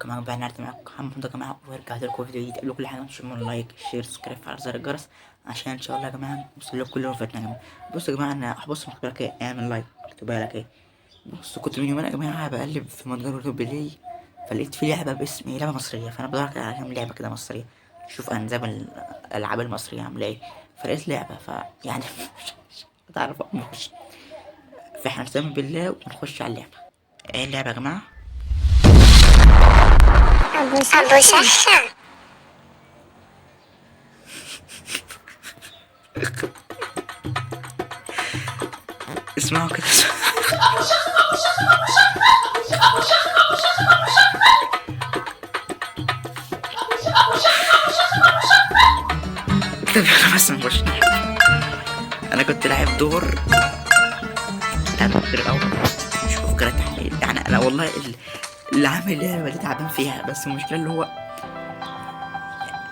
كمان بقى نعرف معاكم محمد يا جماعة، ورجعت لكم فيديو جديد. قبل كل حاجة تشوفوا لايك شير سبسكرايب على زر الجرس عشان ان شاء الله يا جماعة نوصل لكم كل وفاتنا يا جماعة. بصوا يا جماعة انا بص مكتوب لك ايه، اعمل لايك مكتوب لك ايه. بص كنت من يومين يا جماعة بقلب في متجر يوتيوب بلاي، فلقيت في لعبة باسم لعبة مصرية، فانا بدور على كام لعبة كده مصرية شوف انزاب الالعاب المصرية عاملة ايه. فلقيت لعبة فيعني مش هتعرف نخش، فاحنا نسمي بالله ونخش على اللعبة. ايه اللعبة يا جماعة؟ أبو شاشة. اسمعوا كده طب يلا بس نخش. انا كنت لاعب دور لعبت الدور الاول، مش فكرة تحليل يعني. انا والله اللي عامل اللعبة دي تعبان فيها، بس المشكلة اللي هو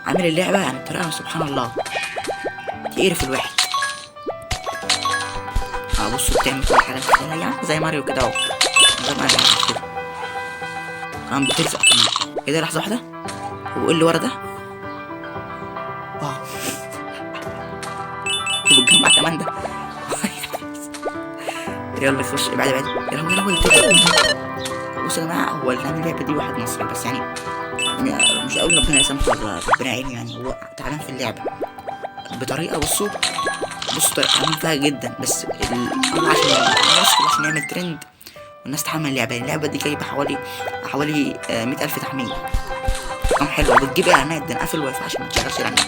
عامل اللعبة يعني بطريقة سبحان الله تقرف الواحد. بصوا بتعمل كل حاجة تخيلها يعني زي ماريو كده اهو، زي ماريو كده كمان بتلزق كمان. ايه ده؟ لحظة واحدة، هو ايه اللي ورا ده؟ اه وبتجمع كمان ده يلا خش ابعد ابعد يا لهوي يا لهوي. بصوا يا جماعة، هو اللي عامل اللعبة دي واحد مصري بس يعني مش قوي، ربنا يسامحه ولا ربنا يعينه، يعني هو تعبان في اللعبة بطريقة. بصوا طريقة تعبان فيها جدا، بس هو عشان يعمل ترند والناس تحمل اللعبة. يعني اللعبة دي جايبة حوالي 100,000 تحميل، ارقام حلوة وبتجيب اعلانات. ده انا قافل الواي فاي عشان ما تشغلش اعلانات.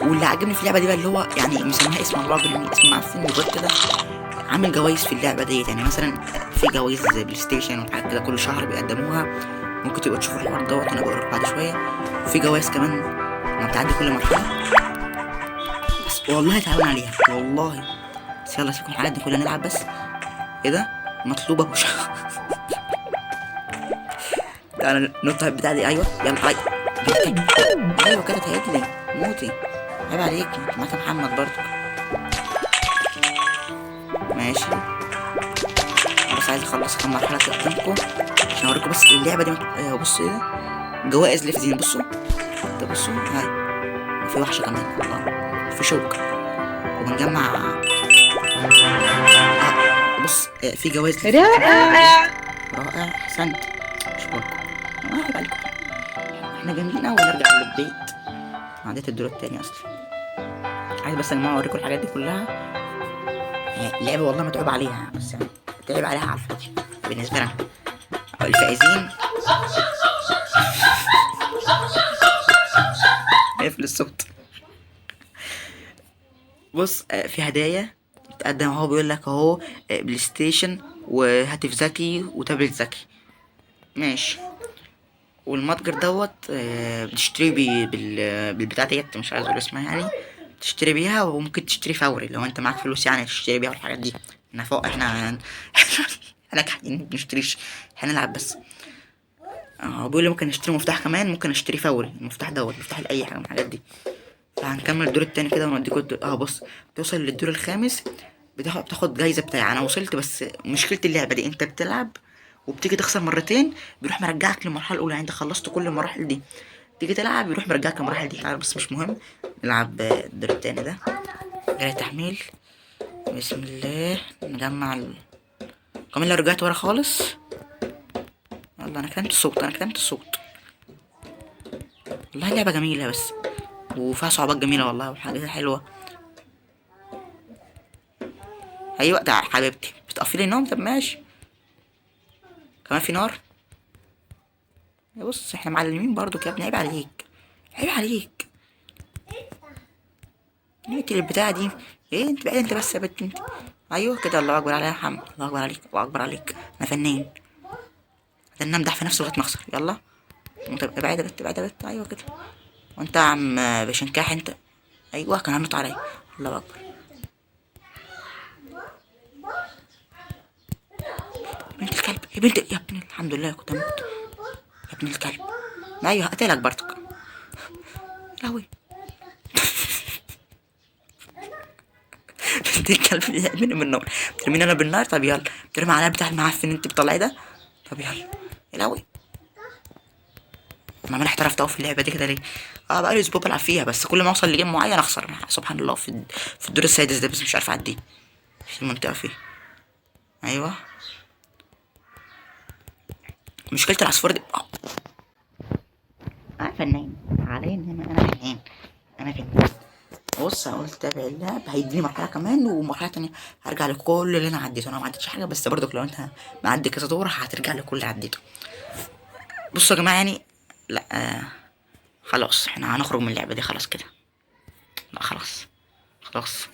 واللي عجبني في اللعبة دي بقى اللي هو يعني مسميها اسم الله بالمي، اسم معفن وغير كده عامل جوايز في اللعبة ديت. يعني مثلا في جوايز زي بلاي ستيشن وحاجات كده كل شهر بيقدموها، ممكن تبقى تشوفوا الحوار دوت وانا بقولك بعد شوية. في جوايز كمان لما بتعدي كل مرحلة، بس والله تعبان عليها والله. بس يلا سيبكم الحاجات دي كلها نلعب بس. ايه ده؟ مطلوبة مش تعالى ننط البتاع دي. ايوه يلا هاي ايوه كده تهدلي موتي، عيب عليك معاك محمد برضه. ماشي بس عايز اخلص كام مرحلة قدامكم عشان اوريكم بس اللعبة دي ايوه بصوا ايه ده؟ جوائز لفزين. بصوا ده، بصوا هاي في وحشة كمان الله، في شوك وبنجمع بص في جوائز رائع. رائع احسنت. مش برضه واحد عليكم، احنا جامدين اوي. نرجع للبيت، عديت الدور التاني اصلا. عايز بس يا جماعة اوريكم الحاجات دي كلها. اللعبة والله متعوب عليها، بس يعني تعب عليها على الفاضي بالنسبة لنا الفائزين. اقفل الصوت. بص في هدايا تقدم اهو، بيقول لك اهو بلاي ستيشن وهاتف ذكي وتابلت ذكي. ماشي. والمتجر دوت بتشتري بالبتاع ديت، مش عايز اقول اسمها يعني. تشتري بيها وممكن تشتري فوري لو انت معاك فلوس يعني تشتري بيها والحاجات دي. احنا فوق احنا ناجحين مبنشتريش، احنا نلعب بس. بيقول لي ممكن نشتري مفتاح كمان، ممكن اشتري فوري المفتاح دوت، مفتاح لاي حاجه من الحاجات دي. فهنكمل الدور التاني كده ونوديكوا بص توصل للدور الخامس بتاخد جايزة بتاعي. انا وصلت، بس مشكلة اللعبة دي انت بتلعب وبتيجي تخسر مرتين بيروح مرجعك للمرحلة الأولى. يعني انت خلصت كل المراحل دي، تيجي تلعب يروح مرجعك للمراحل دي عارف، بس مش مهم. نلعب الدور التاني ده جري تحميل. بسم الله نجمع كمان لو رجعت ورا خالص. يلا انا كتمت الصوت. والله لعبة جميلة بس وفيها صعوبات جميلة والله وحاجات حلوة. ايوه ده حبيبتي بتقفلي النوم. طب ماشي كمان في نار. بص احنا معلمين برضو يا ابني، عيب عليك عيب عليك. نقتل البتاعة دي. ايه انت بعيد انت بس يا بنت انت. ايوه كده الله اكبر عليا يا محمد، الله اكبر عليك الله اكبر عليك. انا فنان، انا امدح في نفسي لغايه ما اخسر. يلا ابعد يا بنت ابعد يا بنت. ايوه كده وانت يا عم بشنكاح انت. ايوه كان هنط عليا. الله اكبر يا بنت الكلب يا بنت يا ابني. الحمد لله كنت اموت يا ابن الكلب. ايوه هقتلك برضك. لهوي بنت الكلب يعمل من النار. ترميني انا بالنار؟ طب يلا. ترمي عليا بتاع المعفن انت بتطلعي ده. طب يلا يا لهوي، ما انا احترفت أوي في اللعبه دي كده ليه؟ اه بقالي اسبوع بلعب فيها، بس كل ما اوصل لجيم معين اخسر سبحان الله. في الدور السادس ده بس مش عارف اعديه في المنطقه فيه. ايوه، مشكله العصفور دي فنان حاليا. انا فنان، انا فنان. بص انا قلت تابع اللعب هيديني مرحله كمان ومرحله تانية هرجع لكل اللي انا عديته. انا ما عدتش حاجه، بس برضك لو انت معدي كذا دور هترجع لكل اللي عديته. بصوا يا جماعه يعني، لا خلاص احنا هنخرج من اللعبه دي خلاص كده. لا خلاص، خلاص.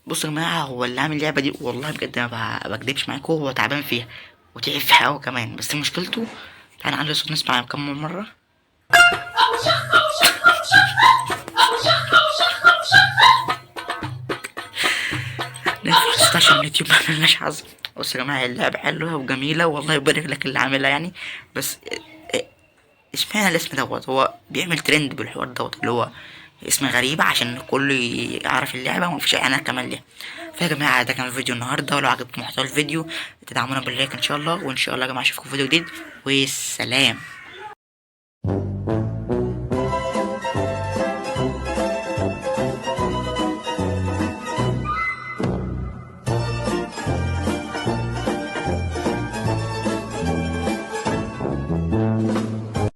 بصوا يا جماعه، هو اللي عامل اللعبه دي والله بجد ما بكدبش معاكم، هو تعبان فيها وتعب فيها قوي كمان، بس مشكلته تعالى نعلي الصوت نسمع كم مره. نفس عشان اليوتيوب ما عملناش حظ. بصوا يا جماعه، اللعبه حلوه وجميله والله يبارك لك اللي عاملها يعني، بس اشمعنى الاسم دوت؟ هو بيعمل ترند بالحوار دوت اللي هو اسم غريب عشان الكل يعرف اللعبة ومفيش اعلانات كمان ليها. فيا جماعة ده كان الفيديو النهاردة، ولو عجبكم محتوى الفيديو تدعمونا باللايك ان شاء الله، وان شاء الله يا جماعة اشوفكم في فيديو جديد، والسلام.